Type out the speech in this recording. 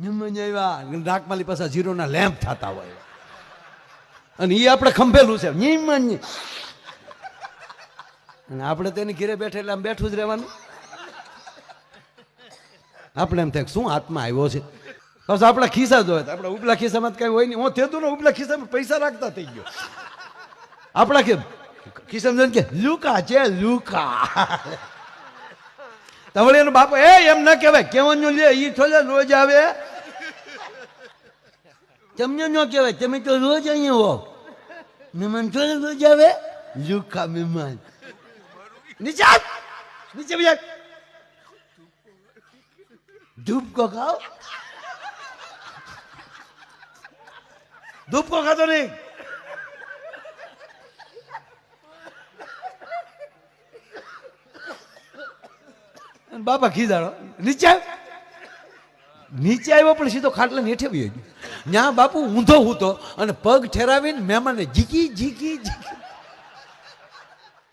મહેમાન આવ્યા, નાકમાલી પાસે જીરોના લેમ્પ થતા હોય અને એ આપણે ખંભેલું છે મહેમાન. અને આપણે તેની ઘેરે બેઠે એટલે આમ બેઠું જ રહેવાનું. આપણે એમ થાય શું હાથમાં આવ્યો છે, બસ આપણા ખિસ્સા જોવે. આપણા ઉપલા ખિસ્સામાં કઈ હોય નહીં. હું થતું ને ઉપલા ખિસ્સામાં પૈસા રાખતા થઈ ગયો. આપણા ખિસ્સામાં કે લુકા છે લુકા. તવળી એનો બાપો એમ ના કહેવાય, કેવાનું લે ઈ થોડા રોજ આવે. તમને ન કહેવાય, તમે તો રોજ અહીંયા હો. મહેમાન થોડા રોજ આવે. લુકા મહેમાન નીચે નીચે બીજા ધૂપકો ખાઓ. ધૂપકો ખાતો નહીં. બાપા ખીજાડો નીચે. નીચે આવ્યો પણ સીધો ખાટલા હેઠે ગયો. ત્યાં બાપુ ઊંધો હૂતો અને પગ ઠેરાવીને મહેમાનને ઝીકી ઝીકી ઝીકી.